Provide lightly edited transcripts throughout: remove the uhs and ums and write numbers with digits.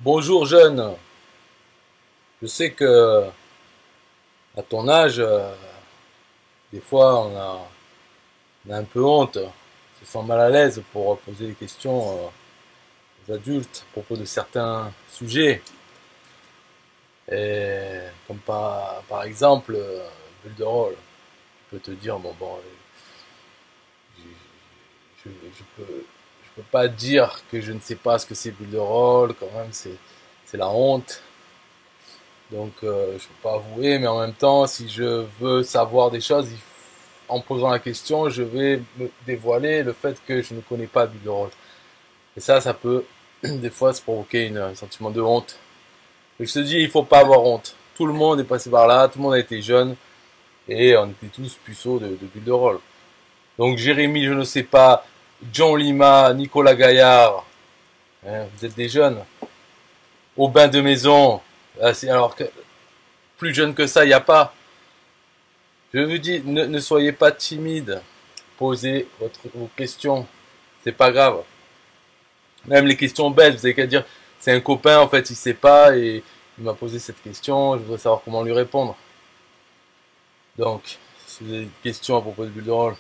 Bonjour jeune, je sais que à ton âge, des fois on a un peu honte, on se sent mal à l'aise pour poser des questions aux adultes à propos de certains sujets. Et comme par exemple, bulle de rôle, je peux te dire, je peux pas dire que je ne sais pas ce que c'est bulle de rôle, quand même c'est la honte. Donc je peux pas avouer, mais en même temps, si je veux savoir des choses, en posant la question, je vais me dévoiler le fait que je ne connais pas Bill rôle. Et ça peut des fois se provoquer un sentiment de honte. Et je te dis, il faut pas avoir honte. Tout le monde est passé par là, tout le monde a été jeune, et on était tous puceaux de Bill de rôle. Donc Jérémy, je ne sais pas, John Lima, Nicolas Gaillard, hein, vous êtes des jeunes. Aubin de Maison, alors que plus jeune que ça, il n'y a pas. Je vous dis, ne soyez pas timide. Posez vos questions. C'est pas grave. Même les questions bêtes, vous avez qu'à dire, c'est un copain, en fait, il sait pas et il m'a posé cette question, je voudrais savoir comment lui répondre. Donc, si vous avez des questions à propos de bulle de rôle,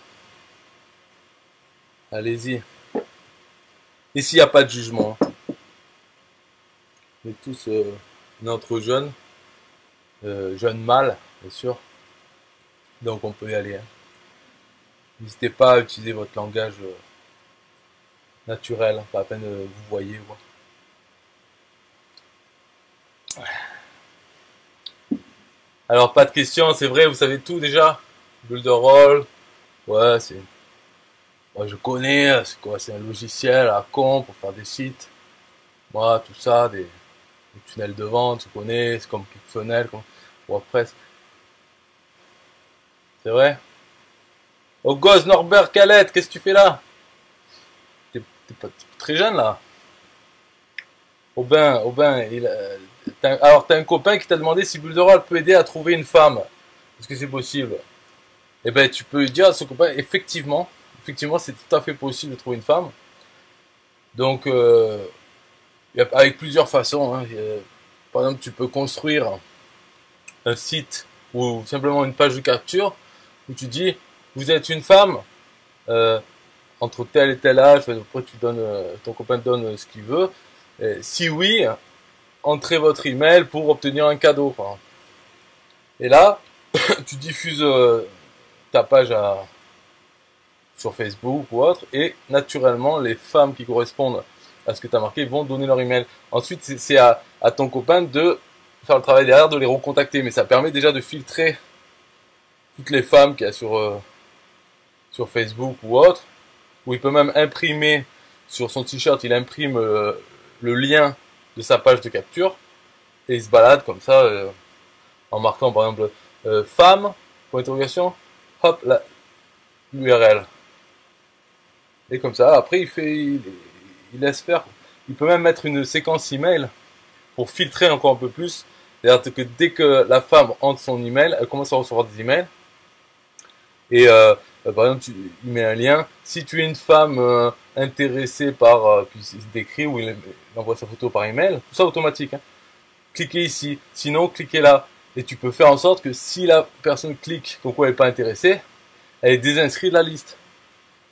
allez-y. Ici, il n'y a pas de jugement. On est tous notre jeunes, jeunes mâles, bien sûr. Donc, on peut y aller. Hein. N'hésitez pas à utiliser votre langage naturel, hein, pas à peine vous voyez. Alors, pas de questions, c'est vrai, vous savez tout déjà. Bulle de rôle, ouais, c'est. Moi, je connais, c'est quoi? C'est un logiciel à con pour faire des sites. Moi, tout ça, des tunnels de vente, je connais, c'est comme ClickFunnels, comme WordPress. C'est vrai? Oh, gosse, Norbert Calette, qu'est-ce que tu fais là? T'es pas t'es très jeune là. Aubin, alors t'as un copain qui t'a demandé si Bulle de rôle peut aider à trouver une femme. Est-ce que c'est possible? Eh ben, tu peux dire à ce copain, effectivement, c'est tout à fait possible de trouver une femme. Donc, avec plusieurs façons. Hein. Par exemple, tu peux construire un site ou simplement une page de capture où tu dis, vous êtes une femme euh, entre tel et tel âge. Après, ton copain te donne ce qu'il veut. Et si oui, entrez votre email pour obtenir un cadeau. Et là, tu diffuses ta page sur Facebook ou autre, et naturellement, les femmes qui correspondent à ce que tu as marqué vont donner leur email. Ensuite, c'est à ton copain de faire le travail derrière, de les recontacter, mais ça permet déjà de filtrer toutes les femmes qu'il y a sur Facebook ou autre, où il peut même imprimer sur son t-shirt, il imprime le lien de sa page de capture, et il se balade comme ça, en marquant par exemple femme, pour interrogation, hop, l'URL. Et comme ça, après, il laisse faire. Il peut même mettre une séquence email pour filtrer encore un peu plus. C'est-à-dire que dès que la femme entre son email, elle commence à recevoir des emails. Et par exemple, il met un lien. Si tu es une femme intéressée par, puis il décrit ou il envoie sa photo par email, tout ça automatique. Hein. Cliquez ici, sinon cliquez là. Et tu peux faire en sorte que si la personne clique, donc elle n'est pas intéressée, elle est désinscrite de la liste.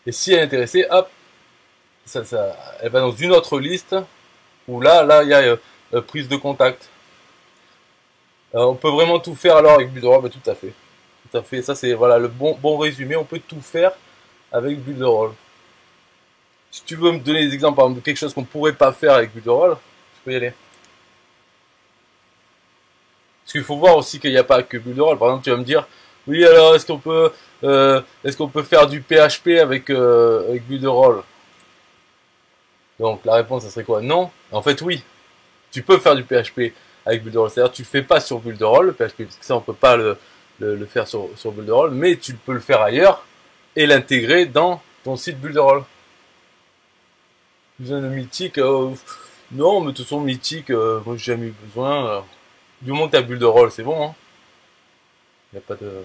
Et si elle est intéressée, hop, elle va dans une autre liste où là, il y a prise de contact. On peut vraiment tout faire alors avec Builderall, bah, tout à fait. Tout à fait, ça c'est voilà le bon résumé, on peut tout faire avec Builderall. Si tu veux me donner des exemples par exemple, de quelque chose qu'on pourrait pas faire avec Builderall, je peux y aller. Parce qu'il faut voir aussi qu'il n'y a pas que Builderall. Par exemple, tu vas me dire, oui alors est-ce qu'on peut faire du PHP avec Builderall? Donc la réponse ça serait quoi? Non. En fait oui, tu peux faire du PHP avec Builderall. C'est-à-dire tu le fais pas sur Builderall, le PHP, parce que ça on peut pas le faire sur Builderall, mais tu peux le faire ailleurs et l'intégrer dans ton site Builderall. Besoin de Mythique, non, mais de toute façon Mythique, moi j'ai jamais eu besoin. Du moment que t'as Builderall, c'est bon, hein. Y a pas de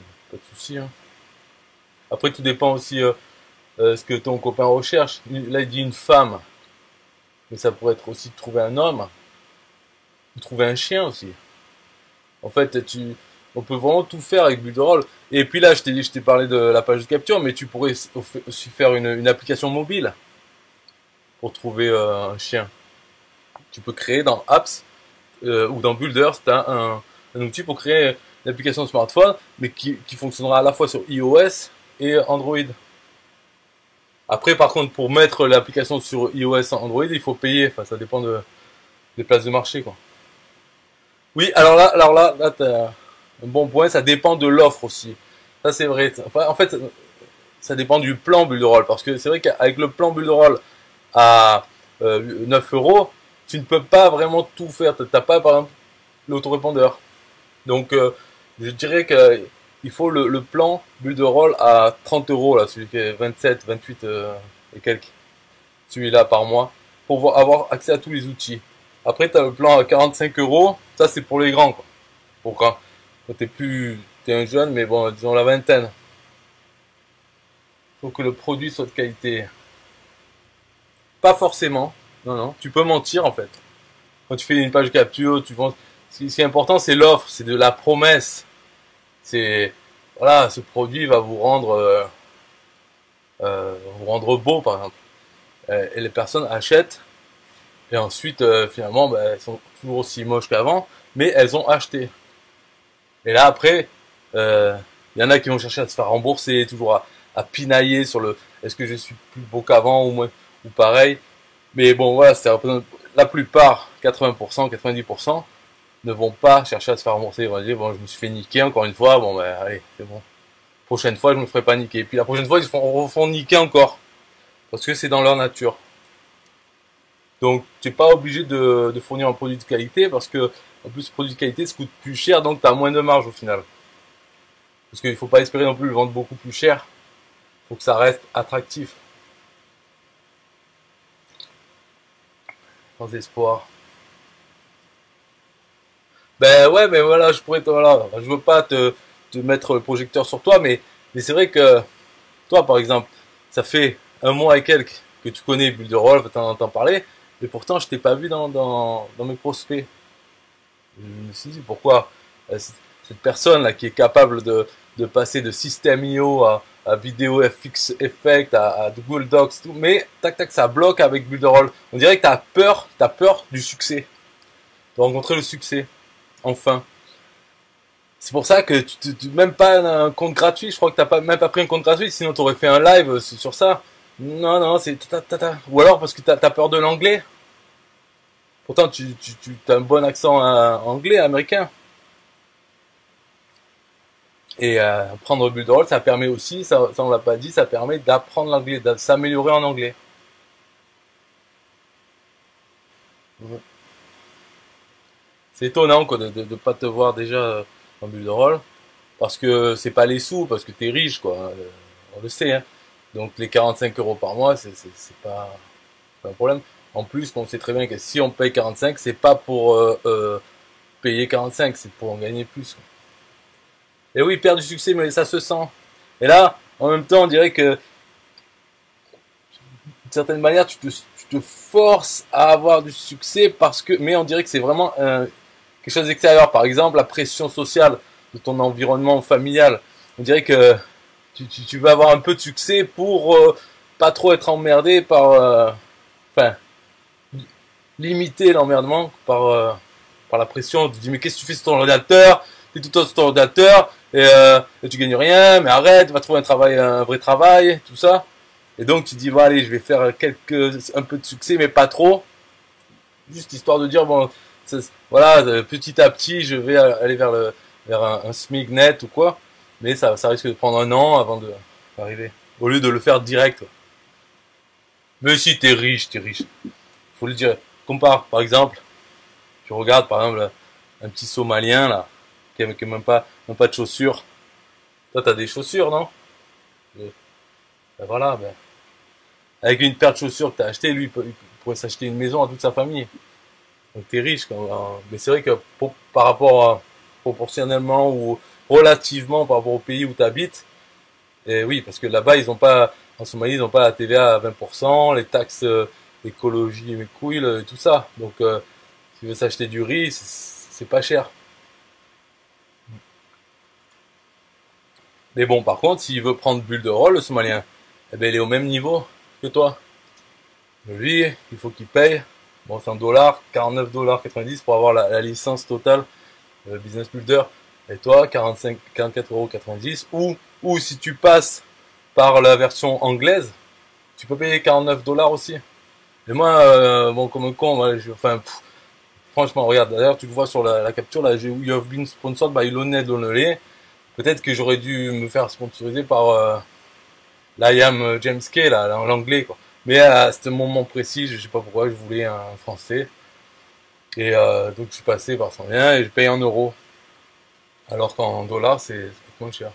souci. Hein. Après tout dépend aussi ce que ton copain recherche. Là il dit une femme, mais ça pourrait être aussi de trouver un homme. ou trouver un chien aussi. En fait, on peut vraiment tout faire avec Builderall. Et puis là, je t'ai parlé de la page de capture, mais tu pourrais aussi faire une application mobile pour trouver un chien. Tu peux créer dans Apps ou dans Builder, tu as un outil pour créer une application de smartphone, mais qui fonctionnera à la fois sur iOS et Android. Après, par contre, pour mettre l'application sur iOS et Android, il faut payer. Enfin, ça dépend des places de marché, quoi. Oui, là, t'as un bon point. Ça dépend de l'offre aussi. Ça, c'est vrai. Enfin, en fait, ça dépend du plan Builderall. Parce que c'est vrai qu'avec le plan Builderall à 9 euros, tu ne peux pas vraiment tout faire. T'as pas, par exemple, l'autorépondeur. Donc, je dirais que il faut le plan Builderall à 30 euros, là, celui qui est 27, 28 et quelques, celui-là par mois, pour avoir accès à tous les outils. Après, tu as le plan à 45 euros, ça c'est pour les grands, quoi. Pour quand t'es un jeune, mais bon, disons la vingtaine. Faut que le produit soit de qualité. Pas forcément, non, non, tu peux mentir en fait. Quand tu fais une page capture, tu vends. Ce qui est important, c'est l'offre, c'est de la promesse. C'est voilà, ce produit va vous rendre beau par exemple. Et les personnes achètent et ensuite finalement bah, elles sont toujours aussi moches qu'avant, mais elles ont acheté. Et là après, il y en a qui vont chercher à se faire rembourser, toujours à pinailler sur le est-ce que je suis plus beau qu'avant ou moins ou pareil. Mais bon voilà, ça représente la plupart, 80%, 90%, ne vont pas chercher à se faire rembourser. Ils vont dire bon je me suis fait niquer encore une fois, bon ben allez, c'est bon. Prochaine fois je me ferai pas niquer. Et puis la prochaine fois ils se refont niquer encore. Parce que c'est dans leur nature. Donc tu n'es pas obligé de fournir un produit de qualité parce que en plus le produit de qualité ça coûte plus cher donc tu as moins de marge au final. Parce qu'il ne faut pas espérer non plus le vendre beaucoup plus cher. Il faut que ça reste attractif. Sans espoir. Ben ouais, mais voilà, voilà, je veux pas te mettre le projecteur sur toi, mais c'est vrai que toi, par exemple, ça fait un mois et quelques que tu connais Builderall, t'en entends parler, et pourtant je t'ai pas vu dans mes prospects. Je me suis dit pourquoi cette personne là qui est capable de passer de System.io à Vidéo FX Effect, à Google Docs, tout, mais tac tac ça bloque avec Builderall. On dirait que t'as peur du succès, de rencontrer le succès. Enfin. C'est pour ça que même pas un compte gratuit, je crois que même pas pris un compte gratuit, sinon tu aurais fait un live sur ça. Non, non, c'est Ou alors parce que t'as peur de l'anglais. Pourtant, tu as un bon accent anglais, américain. Et apprendre Builderall, ça permet aussi, ça on l'a pas dit, ça permet d'apprendre l'anglais, de s'améliorer en anglais. C'est étonnant quoi, de pas te voir déjà en Builderall. Parce que c'est pas les sous, parce que t'es riche, quoi. On le sait, hein. Donc les 45 euros par mois, c'est pas un problème. En plus, on sait très bien que si on paye 45, c'est pas pour payer 45, c'est pour en gagner plus, quoi. Et oui, perdre du succès, mais ça se sent. Et là, en même temps, on dirait que, d'une certaine manière, tu te forces à avoir du succès parce que, mais on dirait que c'est vraiment quelque chose d'extérieur. Par exemple, la pression sociale de ton environnement familial. On dirait que tu vas avoir un peu de succès pour pas trop être emmerdé par, enfin, limiter l'emmerdement par la pression. Tu te dis mais qu'est-ce que tu fais sur ton ordinateur? T'es tout le temps sur ton ordinateur et tu gagnes rien. Mais arrête, va trouver un vrai travail, tout ça. Et donc tu te dis bon allez, je vais faire un peu de succès, mais pas trop. Juste histoire de dire bon, voilà, petit à petit, je vais aller vers un SMIC net ou quoi. Mais ça risque de prendre un an avant d'arriver. Au lieu de le faire direct. Mais si t'es riche, t'es riche. Faut le dire. Compare, par exemple, tu regardes par exemple un petit Somalien là, qui a même pas de chaussures. Toi t'as des chaussures, non? Ben voilà, ben, avec une paire de chaussures que t'as acheté, lui il pourrait s'acheter une maison à toute sa famille. Donc t'es riche quand même. Mais c'est vrai que par rapport à proportionnellement ou relativement par rapport au pays où tu habites, et oui, parce que là-bas, ils ont pas, en Somalie, ils n'ont pas la TVA à 20%, les taxes écologie et mes couilles, tout ça. Donc, s'il veut s'acheter du riz, c'est pas cher. Mais bon, par contre, s'il veut prendre bulle de rôle, le Somalien, eh ben, il est au même niveau que toi. Lui, il faut qu'il paye, bon, c'est en dollars, 49,90 $ pour avoir la licence totale Business Builder. Et toi, 44,90 €. Ou si tu passes par la version anglaise, tu peux payer 49 $ aussi. Et moi, bon, comme un con, moi, franchement, regarde, d'ailleurs, tu le vois sur la capture, là, You have been sponsored by Lonely Lonely. Peut-être que j'aurais dû me faire sponsoriser par l'IAM James Kay, là, l'anglais, quoi. Mais à ce moment précis, je sais pas pourquoi, je voulais un français. Et donc, je suis passé par son lien et je paye en euros. Alors qu'en dollars, c'est moins cher.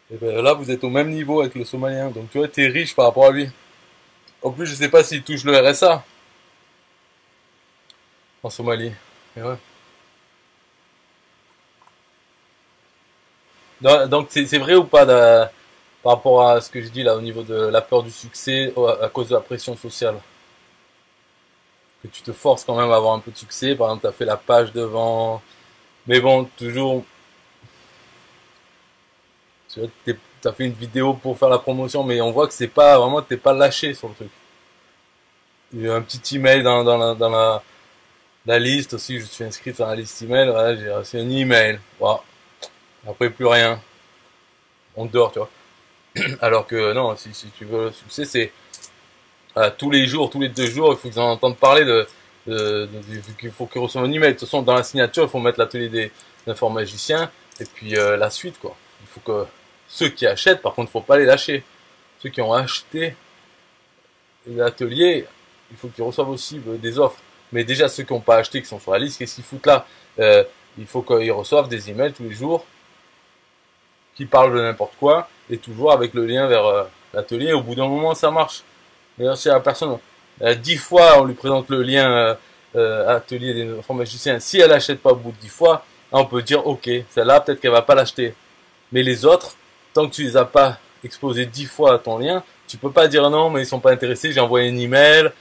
Et ben là, vous êtes au même niveau avec le Somalien. Donc, tu vois, t'es riche par rapport à lui. En plus, je sais pas s'il touche le RSA en Somalie. Et ouais. Donc, c'est vrai ou pas par rapport à ce que je dis là au niveau de la peur du succès à cause de la pression sociale? Que tu te forces quand même à avoir un peu de succès. Par exemple, tu as fait la page devant. Mais bon, toujours, tu vois, t'as fait une vidéo pour faire la promotion, mais on voit que c'est pas vraiment, t'es pas lâché sur le truc. Il y a un petit email dans la liste aussi, je suis inscrit dans la liste email, voilà, j'ai reçu un email. Voilà. Après, plus rien. On dort, tu vois. Alors que non, si tu veux le succès, c'est tous les jours, tous les 2 jours, il faut qu'ils en entendent parler qu'il faut qu'ils reçoivent un email. De toute façon, dans la signature, il faut mettre l'atelier des informaticiens et puis la suite, quoi. Il faut que ceux qui achètent, par contre, il faut pas les lâcher. Ceux qui ont acheté l'atelier, il faut qu'ils reçoivent aussi des offres. Mais déjà, ceux qui n'ont pas acheté, qui sont sur la liste, qu'est-ce qu'ils foutent là? Il faut qu'ils reçoivent des emails tous les jours qui parlent de n'importe quoi et toujours avec le lien vers l'atelier. Au bout d'un moment, ça marche. D'ailleurs, si la personne, 10 fois, on lui présente le lien atelier des informaticiens. Si elle n'achète pas au bout de 10 fois, on peut dire, ok, celle-là, peut-être qu'elle va pas l'acheter. Mais les autres, tant que tu les as pas exposés 10 fois à ton lien, tu peux pas dire non, mais ils sont pas intéressés, j'ai envoyé un email,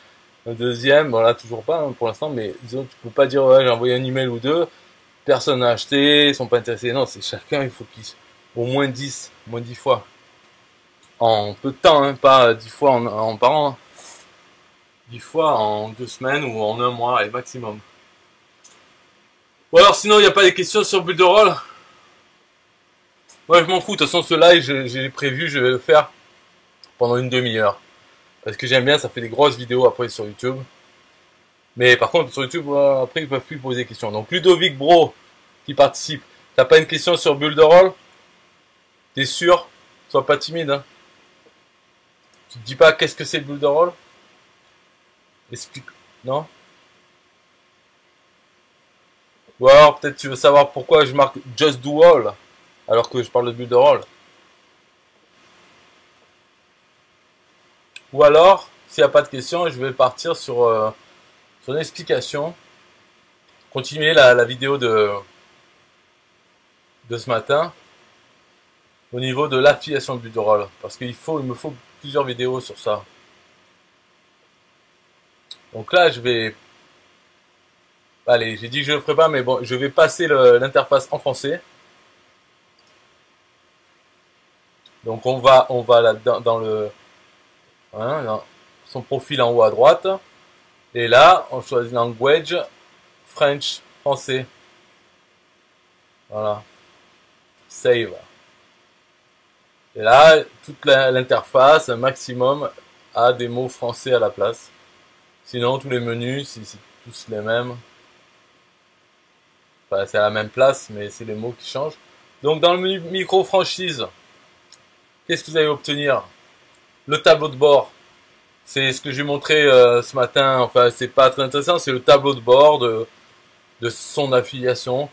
un deuxième, bon là toujours pas hein, pour l'instant, mais disons, tu peux pas dire ouais, j'ai envoyé un email ou deux, personne n'a acheté, ils sont pas intéressés. Non, c'est chacun, il faut qu'ils au moins 10, au moins 10 fois. En peu de temps, hein, pas 10 fois par an. Hein. 10 fois en 2 semaines ou en un mois, et maximum. Ou alors sinon, il n'y a pas des questions sur Builderall. Ouais, je m'en fous, de toute façon, ce live, j'ai prévu, je vais le faire pendant une demi-heure. Parce que j'aime bien, ça fait des grosses vidéos après sur YouTube. Mais par contre, sur YouTube, après, ils peuvent plus poser des questions. Donc, Ludovic Bro, qui participe. T'as pas une question sur Builderall? T'es sûr? Sois pas timide, hein. Tu te dis pas qu'est-ce que c'est Builderall? Explique. Non? Ou alors, peut-être tu veux savoir pourquoi je marque Just Do All, alors que je parle de Builderall. Ou alors, s'il n'y a pas de questions, je vais partir sur une explication. Continuer la vidéo de ce matin au niveau de l'affiliation de Builderall. Parce qu'il me faut plusieurs vidéos sur ça. Donc là, je vais... Allez, j'ai dit que je le ferai pas, mais bon, je vais passer l'interface en français. Donc on va là dans le... Hein, dans son profil en haut à droite. Et là, on choisit language, French, français. Voilà. Save. Et là, toute l'interface, un maximum, a des mots français à la place. Sinon, tous les menus, c'est tous les mêmes. Enfin, c'est à la même place, mais c'est les mots qui changent. Donc, dans le menu micro-franchise, qu'est-ce que vous allez obtenir? Le tableau de bord. C'est ce que j'ai montré ce matin. Enfin, c'est pas très intéressant. C'est le tableau de bord de son affiliation.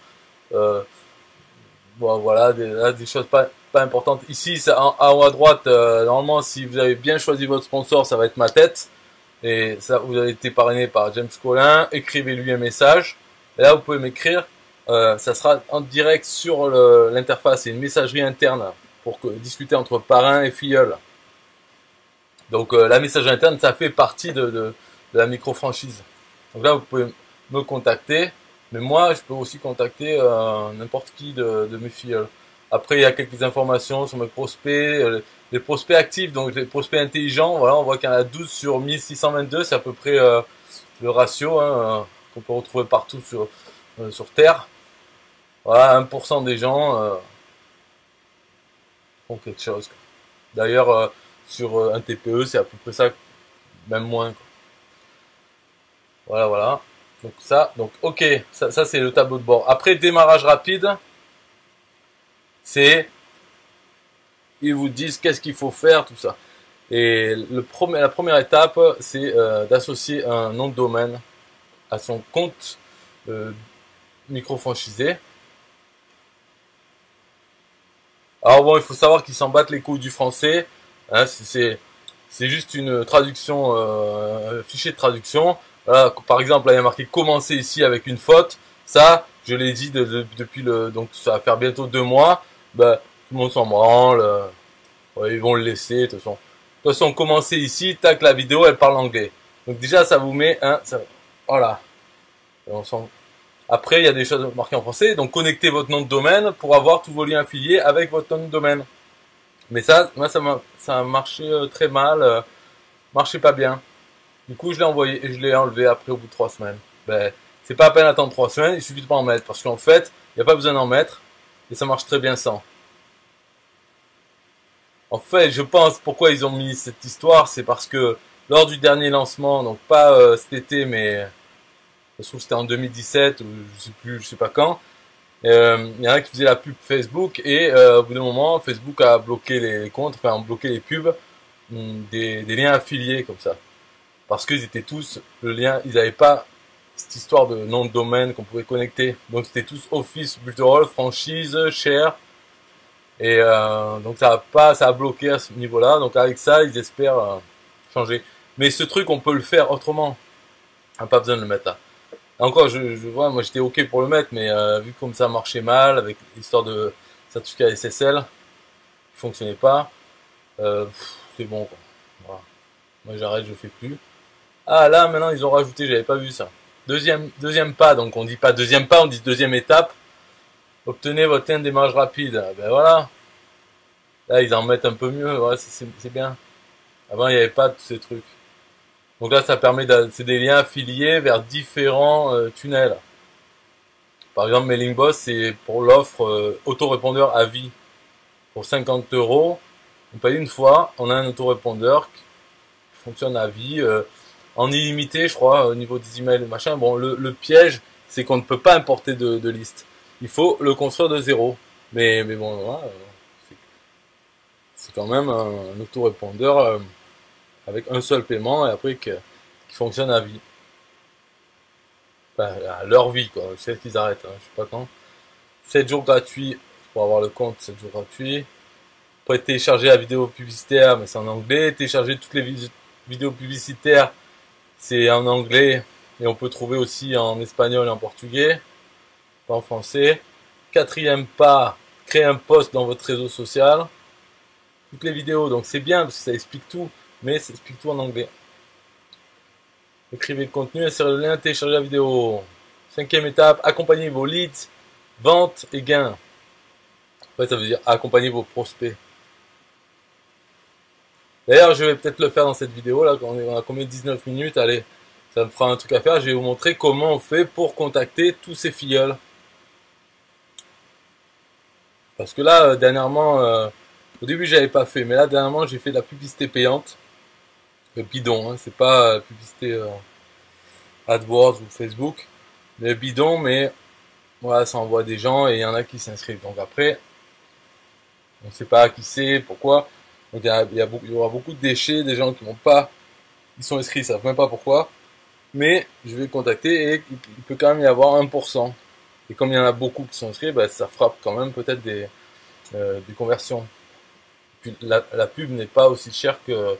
Bon, voilà, des choses pas importantes. Ici, en haut à droite, normalement, si vous avez bien choisi votre sponsor, ça va être ma tête. Et ça, vous avez été parrainé par James Collin. Écrivez-lui un message. Et là, vous pouvez m'écrire. Ça sera en direct sur l'interface. C'est une messagerie interne pour discuter entre parrain et filleul. Donc, la messagerie interne, ça fait partie de la micro-franchise. Donc là, vous pouvez me contacter. Mais moi, je peux aussi contacter n'importe qui de mes filleuls. Après, il y a quelques informations sur mes prospects, les prospects actifs, donc les prospects intelligents. Voilà, on voit qu'il y en a 12 sur 1622, c'est à peu près le ratio hein, qu'on peut retrouver partout sur Terre. Voilà, 1% des gens font quelque chose. D'ailleurs, sur un TPE, c'est à peu près ça, même moins. Quoi. Voilà, voilà. Donc ça, donc ok, ça c'est le tableau de bord. Après, démarrage rapide, c'est ils vous disent qu'est-ce qu'il faut faire, tout ça. Et la première étape, c'est d'associer un nom de domaine à son compte micro-franchisé. Alors bon, il faut savoir qu'ils s'en battent les couilles du français. Hein, c'est juste une traduction, un fichier de traduction. Voilà, par exemple, là, il y a marqué commencer ici avec une faute. Ça, je l'ai dit depuis donc ça va faire bientôt 2 mois. Bah, tout le monde s'en branle. Ouais, ils vont le laisser, de toute façon. De toute façon, commencez ici, tac, la vidéo, elle parle anglais. Donc déjà, ça vous met voilà. Après, il y a des choses marquées en français. Donc, connectez votre nom de domaine pour avoir tous vos liens affiliés avec votre nom de domaine. Mais ça, moi, ça a marché très mal, marchait pas bien. Du coup, je l'ai envoyé et je l'ai enlevé après au bout de 3 semaines. Ben, c'est pas à peine d'attendre 3 semaines, il suffit de pas en mettre. Parce qu'en fait, il n'y a pas besoin d'en mettre et ça marche très bien sans. En fait, je pense pourquoi ils ont mis cette histoire, c'est parce que lors du dernier lancement, donc pas cet été, mais je trouve que c'était en 2017 ou je sais plus, je sais pas quand. Il y en a qui faisaient la pub Facebook et au bout d'un moment, Facebook a bloqué les comptes, enfin, a bloqué les pubs des liens affiliés comme ça, parce qu'ils étaient tous le lien, ils n'avaient pas cette histoire de nom de domaine qu'on pouvait connecter. Donc c'était tous Office, Buterol, franchise, share. Et donc ça a bloqué à ce niveau-là. Donc avec ça, ils espèrent changer. Mais ce truc, on peut le faire autrement. On n'a pas besoin de le mettre là. Encore, je vois, moi j'étais ok pour le mettre, mais vu comme ça marchait mal avec l'histoire de certificat SSL, qui fonctionnait pas, c'est bon quoi. Voilà. Moi j'arrête, je fais plus. Ah là, maintenant ils ont rajouté, j'avais pas vu ça. Deuxième pas, donc on dit pas deuxième pas, on dit deuxième étape. Obtenez votre lien de démarrage rapide. Ben voilà. Là, ils en mettent un peu mieux, ouais, c'est bien. Avant, il n'y avait pas tous ces trucs. Donc là, ça permet c'est des liens affiliés vers différents tunnels. Par exemple, Mailing Boss, c'est pour l'offre autorépondeur à vie. Pour 50 euros, on paye une fois, on a un autorépondeur qui fonctionne à vie, en illimité, je crois, au niveau des emails et machin. Bon, le piège, c'est qu'on ne peut pas importer de liste. Il faut le construire de zéro. Mais bon, voilà, c'est quand même un autorépondeur avec un seul paiement et après qui fonctionne à vie. Enfin, à leur vie, quoi. Je sais qu'ils arrêtent, hein, je sais pas quand. 7 jours gratuits pour avoir le compte, 7 jours gratuits. Vous pouvez télécharger la vidéo publicitaire, mais c'est en anglais. Télécharger toutes les vidéos publicitaires, c'est en anglais. Et on peut trouver aussi en espagnol et en portugais, pas en français. Quatrième pas, créer un post dans votre réseau social. Toutes les vidéos, donc c'est bien parce que ça explique tout, mais ça explique tout en anglais. Écrivez le contenu, insérez le lien, téléchargez la vidéo. Cinquième étape, accompagnez vos leads, ventes et gains. Après, ça veut dire accompagner vos prospects. D'ailleurs, je vais peut-être le faire dans cette vidéo là, on a combien 19 minutes, allez, ça me fera un truc à faire. Je vais vous montrer comment on fait pour contacter tous ces filleuls. Parce que là, dernièrement, au début j'avais pas fait, mais là dernièrement j'ai fait de la publicité payante. Bidon, hein, c'est pas publicité AdWords ou Facebook. Mais bidon, mais voilà, ça envoie des gens et il y en a qui s'inscrivent. Donc après, on ne sait pas qui c'est, pourquoi. Donc il y aura beaucoup de déchets, des gens qui n'ont pas, ils sont inscrits, ils savent même pas pourquoi. Mais je vais contacter et il peut quand même y avoir 1%. Et comme il y en a beaucoup qui sont inscrits, bah, ça frappe quand même peut-être des conversions. Puis la pub n'est pas aussi chère que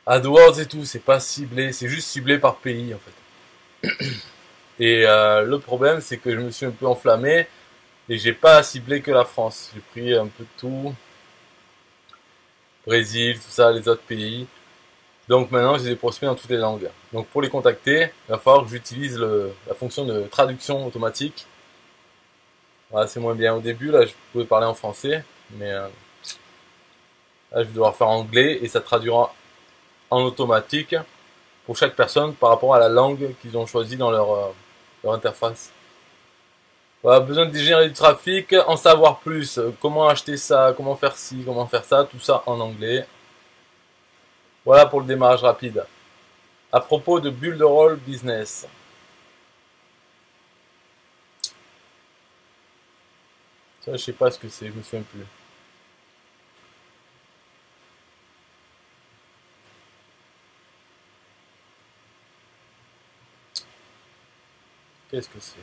AdWords et tout, c'est pas ciblé, c'est juste ciblé par pays en fait. Et le problème c'est que je me suis un peu enflammé et j'ai pas ciblé que la France. J'ai pris un peu de tout, Brésil, tout ça, les autres pays. Donc maintenant, j'ai des prospects dans toutes les langues. Donc pour les contacter, il va falloir que j'utilise la fonction de traduction automatique. Voilà, c'est moins bien au début, là je pouvais parler en français, mais là je vais devoir faire en anglais et ça traduira en automatique pour chaque personne par rapport à la langue qu'ils ont choisi dans leur interface. Voilà, besoin de gérer du trafic, en savoir plus, comment acheter ça, comment faire ci, comment faire ça, tout ça en anglais. Voilà pour le démarrage rapide. À propos de Builderall Business. Ça, je sais pas ce que c'est, je me souviens plus. Qu'est-ce que c'est?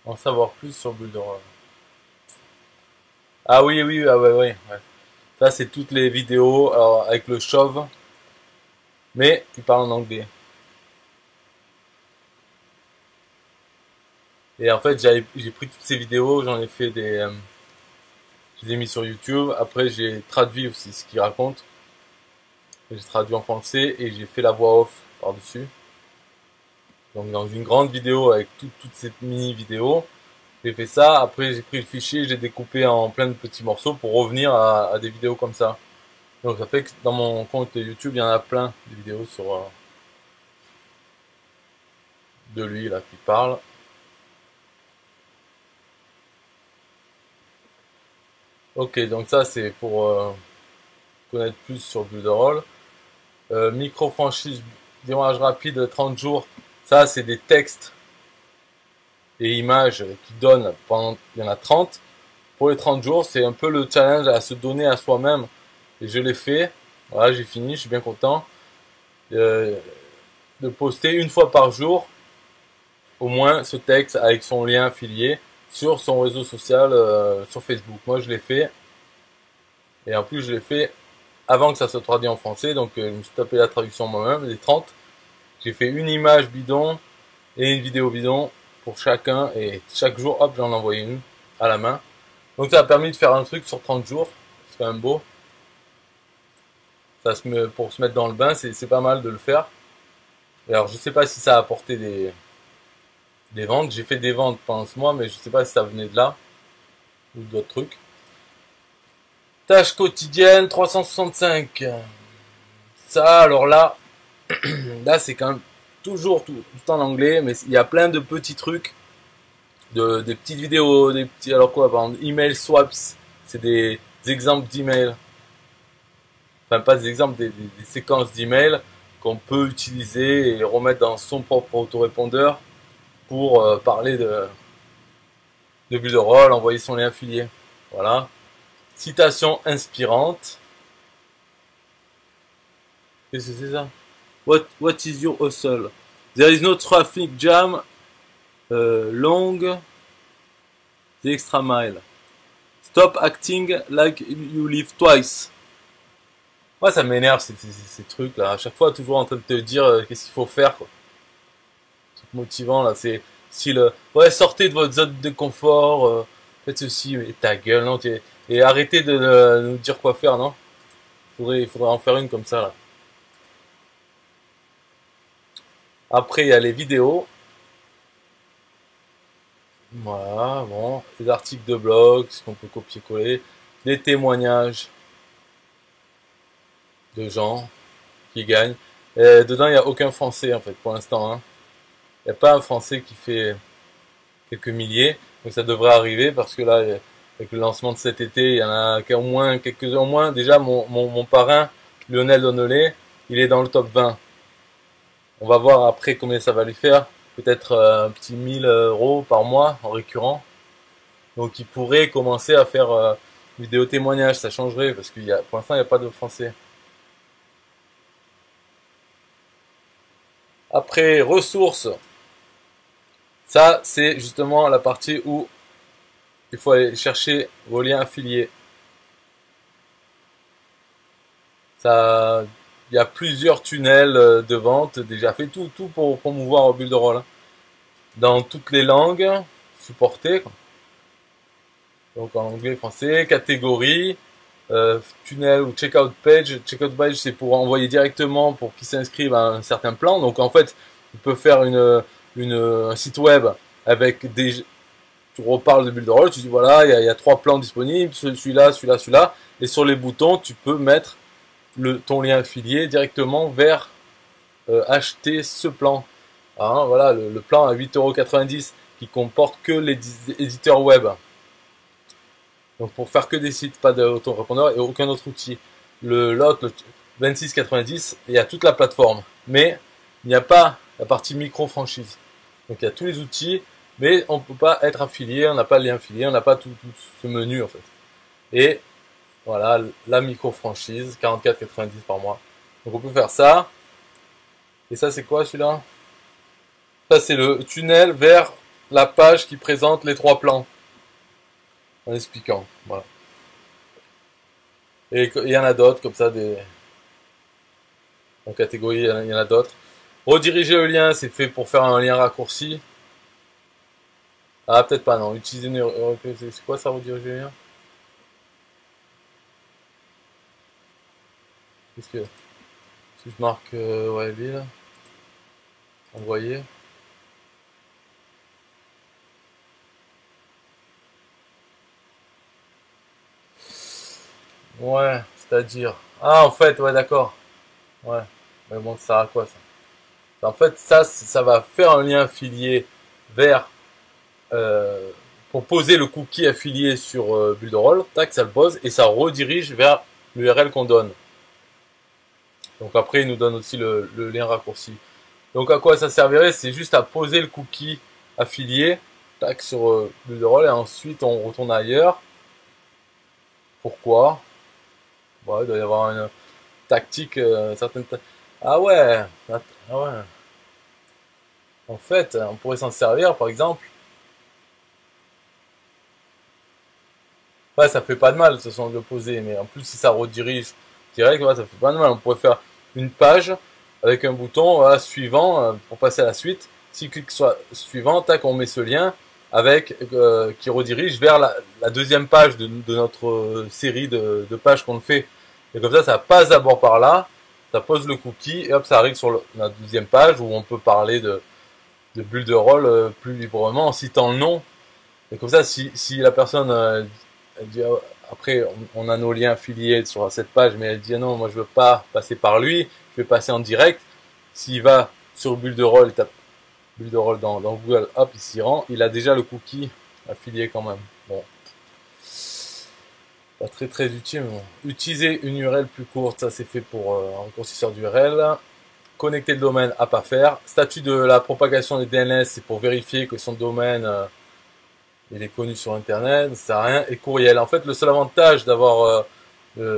En savoir plus sur Builderall. Ah oui, oui, ah ouais, ouais, ouais. Ça, c'est toutes les vidéos alors, avec le chauve, mais il parle en anglais. Et en fait, j'ai pris toutes ces vidéos, j'en ai fait je les ai mis sur YouTube. Après, j'ai traduit aussi ce qu'il raconte. J'ai traduit en français et j'ai fait la voix off par-dessus. Donc, dans une grande vidéo avec toutes ces mini vidéos, j'ai fait ça. Après, j'ai pris le fichier, j'ai découpé en plein de petits morceaux pour revenir à des vidéos comme ça. Donc, ça fait que dans mon compte YouTube, il y en a plein de vidéos sur de lui là qui parle. Ok, donc ça c'est pour connaître plus sur Builderall. Micro-franchise, démarrage rapide, 30 jours. Ça c'est des textes et images qui donnent pendant, il y en a 30. Pour les 30 jours, c'est un peu le challenge à se donner à soi-même. Et je l'ai fait. Voilà, j'ai fini, je suis bien content. Euh, de poster une fois par jour, au moins ce texte avec son lien affilié sur son réseau social, sur Facebook. Moi je l'ai fait. Et en plus je l'ai fait avant que ça soit traduit en français, donc je me suis tapé la traduction moi-même, les 30. J'ai fait une image bidon et une vidéo bidon pour chacun, et chaque jour, hop, j'en envoyais une à la main. Donc ça a permis de faire un truc sur 30 jours, c'est quand même beau. Pour se mettre dans le bain, c'est pas mal de le faire. Et alors je sais pas si ça a apporté des ventes, j'ai fait des ventes pendant ce mois, mais je sais pas si ça venait de là, ou d'autres trucs. Tâches quotidiennes, 365. Ça, alors là, là c'est quand même toujours tout en anglais, mais il y a plein de petits trucs, des petites vidéos, des petits, alors quoi, par exemple, email swaps, c'est des exemples d'emails, enfin pas des exemples, des séquences d'emails qu'on peut utiliser et remettre dans son propre autorépondeur pour parler de Builderall, envoyer son lien affilié. Voilà. Citation inspirante. Qu'est-ce que c'est ça? What is your hustle? There is no traffic jam long the extra mile. Stop acting like you live twice. Moi, ça m'énerve ces trucs là. À chaque fois, toujours en train de te dire qu'est-ce qu'il faut faire, quoi. C'est motivant là. C'est style ouais, sortez de votre zone de confort, faites ceci, mais ta gueule, non. Et arrêtez de nous dire quoi faire, non. Il faudrait en faire une comme ça là. Après, il y a les vidéos. Voilà, bon, les articles de blog, ce qu'on peut copier-coller, les témoignages de gens qui gagnent. Et dedans, il n'y a aucun français en fait pour l'instant, hein. Il n'y a pas un français qui fait quelques milliers, donc ça devrait arriver parce que là, avec le lancement de cet été, il y en a au moins quelques-uns. Au moins, déjà, mon parrain, Lionel Donnelly, il est dans le top 20. On va voir après combien ça va lui faire. Peut-être un petit 1000 euros par mois en récurrent. Donc il pourrait commencer à faire vidéo témoignage, ça changerait parce qu'il y a, pour l'instant il n'y a pas de français. Après ressources, ça c'est justement la partie où il faut aller chercher vos liens affiliés. Ça, il y a plusieurs tunnels de vente déjà fait, tout pour promouvoir Builderall, hein. Dans toutes les langues supportées, quoi. Donc en anglais, français, catégorie, tunnel ou checkout page. Checkout page, c'est pour envoyer directement pour qu'ils s'inscrivent à un certain plan. Donc en fait, tu peux faire un site web avec des... Tu reparles de Builderall, tu dis voilà, il y a 3 plans disponibles, celui-là, celui-là, celui-là. Et sur les boutons, tu peux mettre ton lien affilié directement vers acheter ce plan. Hein, voilà, le plan à 8,90 € qui comporte que les éditeurs web. Donc pour faire que des sites, pas d'autorépondeur et aucun autre outil. L'autre, le 26,90, il y a toute la plateforme. Mais il n'y a pas la partie micro-franchise. Donc il y a tous les outils, mais on ne peut pas être affilié, on n'a pas le lien affilié, on n'a pas tout ce menu en fait. Et voilà, la micro-franchise, 44,90 par mois. Donc on peut faire ça. Et ça c'est quoi celui-là? Ça c'est le tunnel vers la page qui présente les 3 plans. En expliquant, voilà. Et il y en a d'autres comme ça, en catégorie, il y en a d'autres. Rediriger le lien, c'est fait pour faire un lien raccourci. Ah, peut-être pas, non. Utiliser c'est quoi ça, rediriger le lien? Qu'est-ce que... Si je marque, ouais, ville. Envoyer. Ouais, c'est-à-dire... Ah, en fait, ouais, d'accord. Ouais. Mais bon, ça sert à quoi, ça? En fait, ça va faire un lien affilié vers... pour poser le cookie affilié sur Builderall. Tac, ça le pose et ça redirige vers l'URL qu'on donne. Donc après, il nous donne aussi le lien raccourci. Donc à quoi ça servirait? C'est juste à poser le cookie affilié, tac, sur Builderall et ensuite on retourne ailleurs. Pourquoi? Ouais, il doit y avoir une tactique, certaine... Ah ouais, ah ouais. En fait, on pourrait s'en servir, par exemple. Ouais, ça fait pas de mal, de toute façon, de le poser, mais en plus, si ça redirige direct, ouais, ça fait pas de mal. On pourrait faire une page avec un bouton, voilà, suivant, pour passer à la suite. Si clique sur suivant, tac, on met ce lien avec, qui redirige vers la deuxième page de notre série de pages qu'on fait. Et comme ça passe d'abord par là, ça pose le cookie, et hop, ça arrive sur la deuxième page où on peut parler de Builderall plus librement en citant le nom. Et comme ça, si la personne elle dit, après, on a nos liens affiliés sur cette page, mais elle dit non, moi je veux pas passer par lui, je vais passer en direct. S'il va sur Builderall, il tape Builderall dans Google, hop, il s'y rend, il a déjà le cookie affilié quand même. Bon, pas très utile, mais bon. Utiliser une URL plus courte, ça c'est fait pour un raccourcisseur d'URL. Connecter le domaine à pas faire. Statut de la propagation des DNS, c'est pour vérifier que son domaine il est connu sur internet, ça sert à rien. Et courriel, en fait le seul avantage d'avoir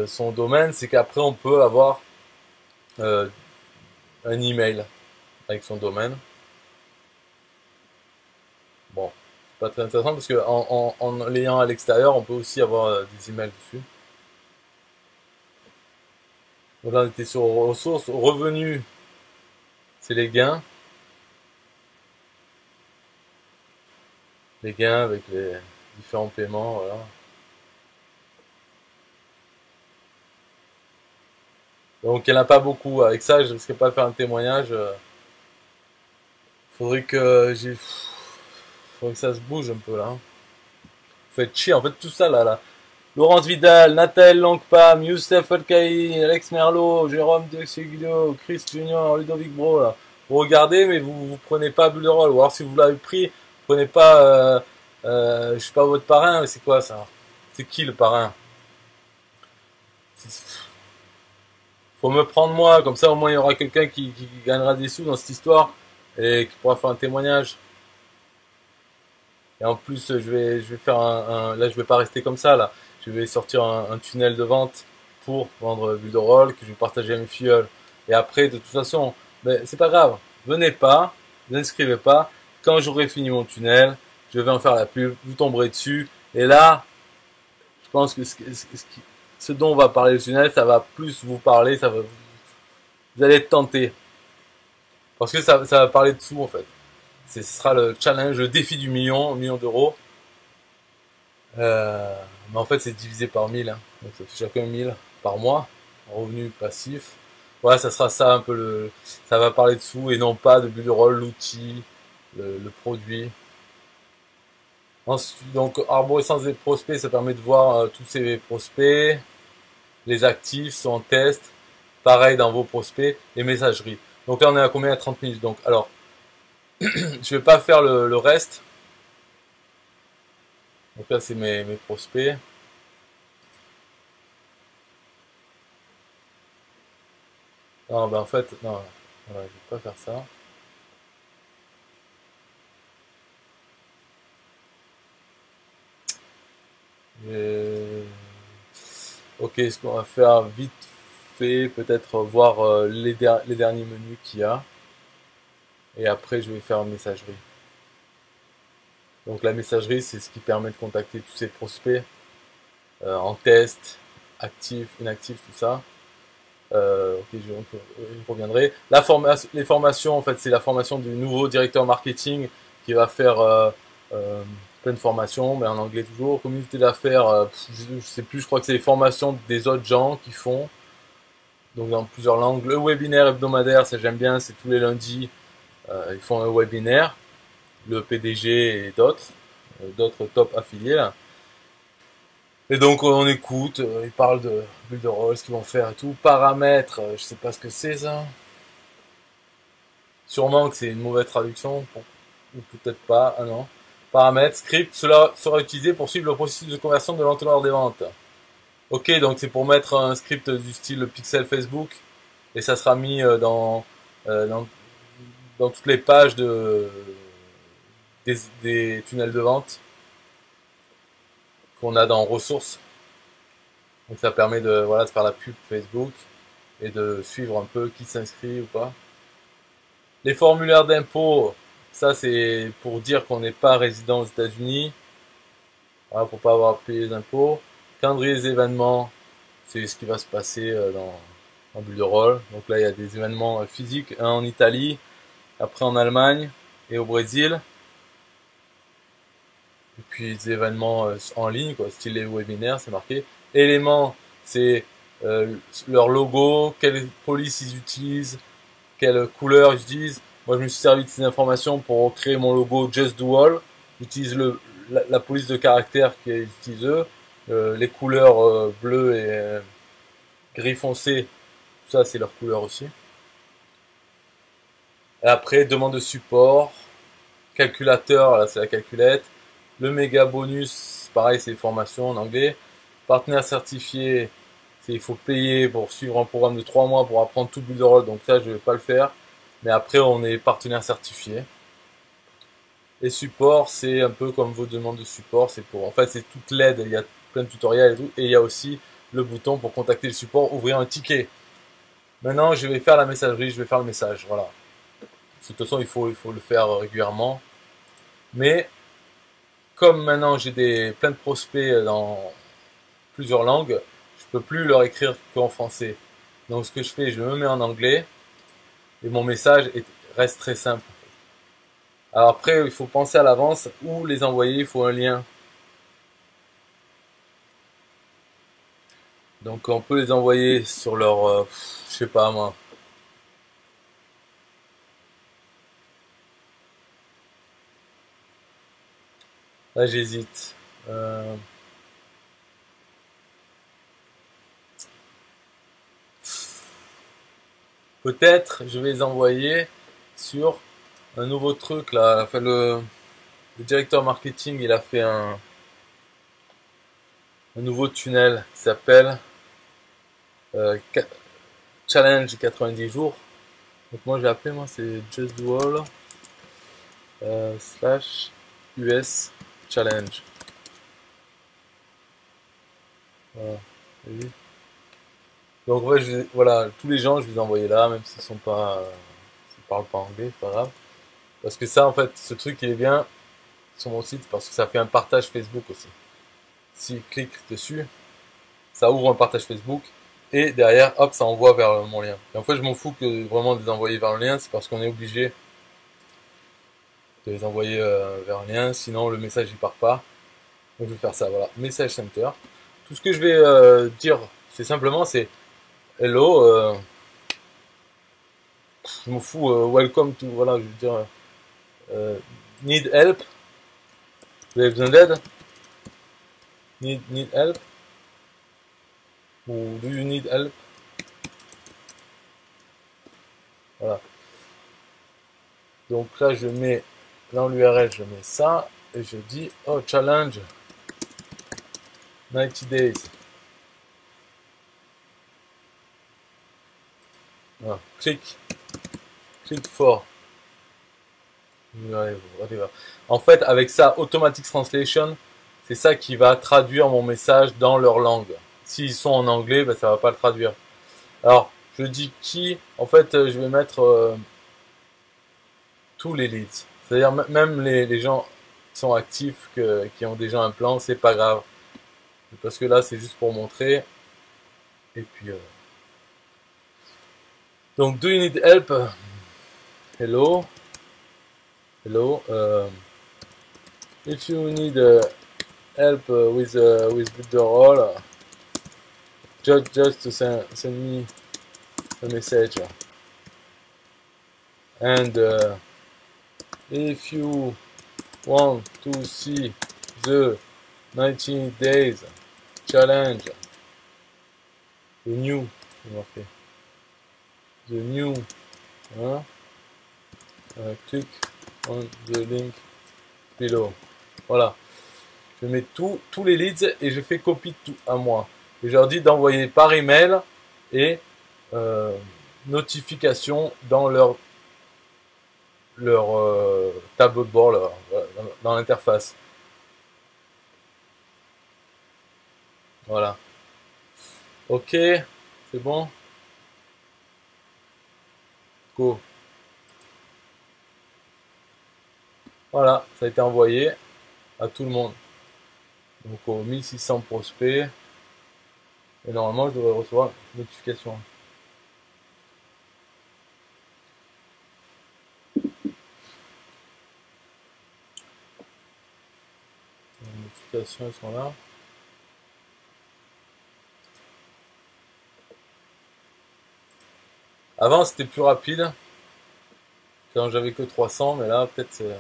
son domaine, c'est qu'après on peut avoir un email avec son domaine. Bon, c'est pas très intéressant parce que en l'ayant à l'extérieur, on peut aussi avoir des emails dessus. Donc là on était sur ressources, revenus, c'est les gains. Les gains avec les différents paiements, voilà. Donc il n'y en a pas beaucoup. Avec ça, je ne risquerais pas de faire un témoignage. Faudrait que faudrait que ça se bouge un peu là. Faut être chier. En fait, tout ça là. Laurence Vidal, Nathalie Langpam, Youssef Elkaï, Alex Merlot, Jérôme De Seguido, Chris Junior, Ludovic Bro là. Vous regardez, mais vous prenez pas Builderall. Ou alors si vous l'avez pris, vous prenez pas, je sais pas, votre parrain. Mais c'est quoi ça? C'est qui le parrain? Faut me prendre moi, comme ça au moins il y aura quelqu'un qui gagnera des sous dans cette histoire et qui pourra faire un témoignage. Et en plus, je vais faire là, je vais pas rester comme ça là. Je vais sortir un tunnel de vente pour vendre Builderall que je vais partager à mes filleuls. Et après, de toute façon, ben, c'est pas grave. Venez pas, ne inscrivez pas. Quand j'aurai fini mon tunnel, je vais en faire la pub. Vous tomberez dessus. Et là, je pense que ce dont on va parler le tunnel, ça va plus vous parler. Vous allez être tenté. Parce que ça va parler de sous en fait. Ce sera le challenge, le défi du million d'euros. Mais en fait, c'est divisé par 1000, hein. Donc ça fait chacun 1000 par mois. Revenu passif. Voilà, ça sera ça un peu le. Ça va parler dessous et non pas de but de rôle, l'outil, le produit. Ensuite, donc, arborescence des prospects, ça permet de voir tous ces prospects. Les actifs sont en test. Pareil dans vos prospects. Les messageries. Donc là, on est à combien? À 30 minutes. Donc, alors, je vais pas faire le reste. Donc là, c'est mes prospects. Non, ben en fait, non, voilà, je vais pas faire ça. Et... Ok, ce qu'on va faire vite fait, peut-être voir les derniers menus qu'il y a. Et après, je vais faire une messagerie. Donc la messagerie, c'est ce qui permet de contacter tous ces prospects en test, actifs, inactifs, tout ça. Ok, je reviendrai. Les formations, en fait, c'est la formation du nouveau directeur marketing qui va faire plein de formations, mais en anglais toujours. Communauté d'affaires, je sais plus, je crois que c'est les formations des autres gens qui font. Donc dans plusieurs langues. Le webinaire hebdomadaire, ça j'aime bien, c'est tous les lundis. Ils font un webinaire, le PDG et d'autres top affiliés là. Et donc on écoute, ils parlent de build de rôle, ce qu'ils vont faire et tout. Paramètres, je sais pas ce que c'est ça. Sûrement que c'est une mauvaise traduction, ou peut-être pas, ah non. Paramètres, script, cela sera utilisé pour suivre le processus de conversion de l'entonnoir des ventes. Ok, donc c'est pour mettre un script du style pixel Facebook, et ça sera mis euh, dans, dans toutes les pages des tunnels de vente qu'on a dans ressources. Donc ça permet de, voilà, de faire la pub Facebook et de suivre un peu qui s'inscrit ou pas. Les formulaires d'impôt, ça c'est pour dire qu'on n'est pas résident aux États-Unis, voilà, pour pas avoir payé les impôts. Calendrier des événements, c'est ce qui va se passer dans Bulle de Rôle. Donc là il y a des événements physiques, un en Italie, après en Allemagne et au Brésil. Et puis des événements en ligne, quoi, style les webinaires, c'est marqué. Éléments, c'est leur logo, quelle police ils utilisent, quelle couleur ils utilisent. Moi, je me suis servi de ces informations pour créer mon logo Just Do All. J'utilise la police de caractère qu'ils utilisent eux, les couleurs bleu et gris foncé, tout ça c'est leur couleur aussi. Et après, demande de support, calculateur, là c'est la calculette. Le méga bonus, pareil, c'est les formations en anglais. Partenaire certifié, c'est il faut payer pour suivre un programme de 3 mois pour apprendre tout le build de rôle. Donc ça, je vais pas le faire. Mais après, on est partenaire certifié. Et support, c'est un peu comme vos demandes de support. C'est pour, en fait, c'est toute l'aide. Il y a plein de tutoriels et tout. Et il y a aussi le bouton pour contacter le support, ouvrir un ticket. Maintenant, je vais faire la messagerie, je vais faire le message. Voilà. De toute façon, il faut le faire régulièrement. Mais comme maintenant j'ai plein de prospects dans plusieurs langues, je peux plus leur écrire qu'en français. Donc ce que je fais, je me mets en anglais et mon message reste très simple. Alors après, il faut penser à l'avance où les envoyer, il faut un lien. Donc on peut les envoyer sur leur, je sais pas moi. Là j'hésite. Peut-être je vais les envoyer sur un nouveau truc là. Enfin, le directeur marketing il a fait un nouveau tunnel qui s'appelle euh, Challenge 90 jours. Donc moi j'ai appelé, moi c'est Just Do All slash US Challenge. Voilà. Donc ouais, voilà, tous les gens je les ai envoyés là, même s'ils sont pas, s'ils parlent pas anglais, c'est pas grave. Parce que ça en fait, ce truc il est bien sur mon site parce que ça fait un partage Facebook aussi. S'ils cliquent dessus, ça ouvre un partage Facebook et derrière, hop, ça envoie vers mon lien. Et en fait, je m'en fous que vraiment de les envoyer vers le lien, c'est parce qu'on est obligé de les envoyer vers un lien, sinon le message il part pas. Donc je vais faire ça, voilà, message center. Tout ce que je vais dire, c'est simplement, c'est hello, je m'en fous, welcome to, voilà, je veux dire, euh, need help, vous avez besoin d'aide, need help, ou do you need help, voilà. Donc là, je mets, dans l'URL, je mets ça, et je dis, oh, challenge, 90 days. Voilà. Click for. En fait, avec ça, Automatic Translation, c'est ça qui va traduire mon message dans leur langue. S'ils sont en anglais, ben, ça va pas le traduire. Alors, je dis qui, en fait, je vais mettre tous les leads. C'est-à-dire même les gens qui sont actifs, qui ont déjà un plan, c'est pas grave. Parce que là, c'est juste pour montrer. Et puis, donc, do you need help? Hello. Hello. If you need help with Builderall, just send me a message. And if you want to see the 90 days challenge, the new, hein, click on the link below. Voilà. Je mets tous les leads et je fais copie de tout à moi. Et je leur dis d'envoyer par email et notification dans leur tableau de bord, dans l'interface. Voilà. Ok, c'est bon. Go. Voilà, ça a été envoyé à tout le monde. Donc aux 1600 prospects. Et normalement, je devrais recevoir une notification. Les notifications, elles sont là. Avant, c'était plus rapide. Quand j'avais que 300, mais là, peut-être c'est...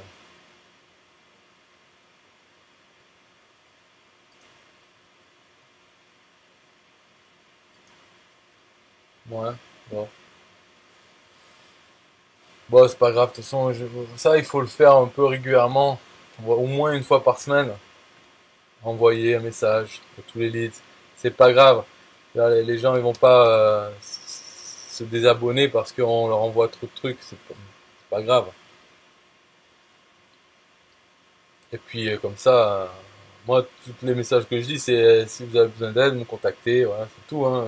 Ouais, bon. Bon, c'est pas grave, de toute façon, ça, il faut le faire un peu régulièrement. Au moins une fois par semaine. Envoyer un message à tous les leads. C'est pas grave. Là, les gens, ils vont pas se désabonner parce qu'on leur envoie trop de trucs. C'est pas grave. Et puis, comme ça, moi, tous les messages que je dis, c'est si vous avez besoin d'aide, me contacter. Voilà, c'est tout, hein.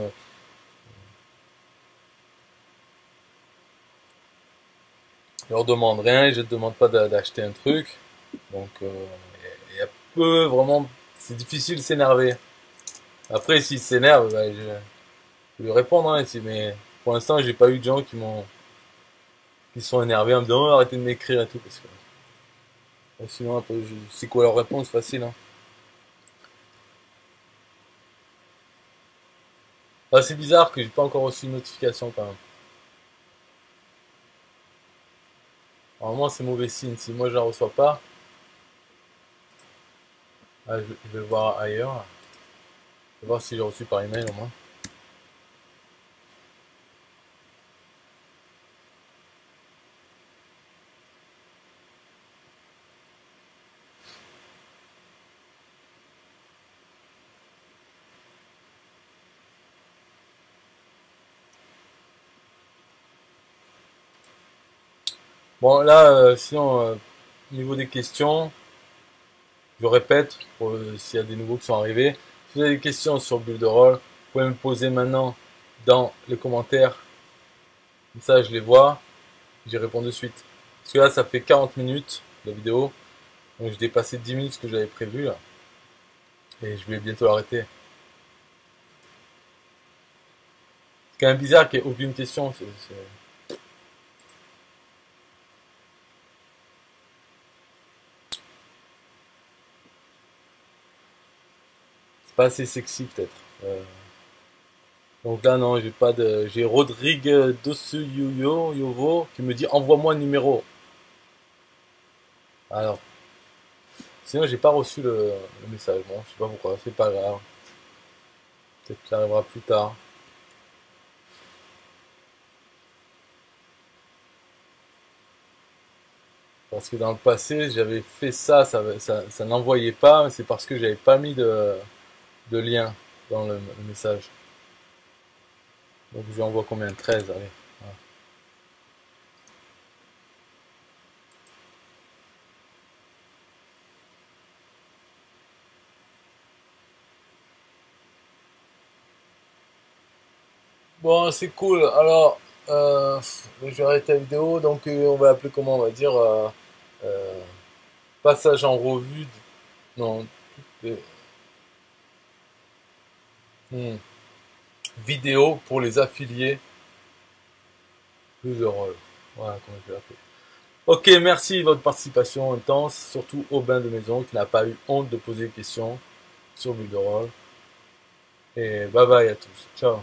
Je leur demande rien, je ne demande pas d'acheter un truc. Donc, il y a peu, vraiment, c'est difficile de s'énerver. Après, s'ils s'énervent, bah, je vais lui répondre, hein, mais pour l'instant, j'ai pas eu de gens qui sont énervés en me disant, oh, arrêtez de m'écrire et tout, parce que sinon, après, c'est quoi leur réponse facile, hein. Ah, c'est bizarre que j'ai pas encore reçu une notification quand même. Normalement, c'est mauvais signe. Si moi, je la reçois pas, ah, je vais voir ailleurs. Je vais voir si j'ai reçu par email au moins. Bon, là, sinon, au niveau des questions, je répète, pour s'il y a des nouveaux qui sont arrivés. Si vous avez des questions sur Builderall, vous pouvez me poser maintenant dans les commentaires. Comme ça, je les vois. J'y réponds de suite. Parce que là, ça fait 40 minutes la vidéo. Donc, j'ai dépassé 10 minutes ce que j'avais prévu là. Et je vais bientôt arrêter. C'est quand même bizarre qu'il n'y ait aucune question. pas assez sexy peut-être. Donc là non, j'ai pas de. J'ai Rodrigue Dossuyuyo Yovo qui me dit envoie-moi un numéro. Alors, sinon j'ai pas reçu le message. Bon, je sais pas pourquoi, c'est pas grave. Peut-être que ça arrivera plus tard. Parce que dans le passé, j'avais fait ça n'envoyait pas, mais c'est parce que j'avais pas mis de lien dans le message. Donc je lui envoie combien? 13, allez. Voilà. Bon, c'est cool. Alors, je vais arrêter la vidéo. Donc, on va appeler comment? On va dire euh, passage en revue. Non, euh, hmm, vidéo pour les affiliés plus heureux. Voilà comment je vais l'appeler. Ok, merci de votre participation intense, surtout Aubin de Maison qui n'a pas eu honte de poser des questions sur Bulle de Rôle. Et bye bye à tous. Ciao.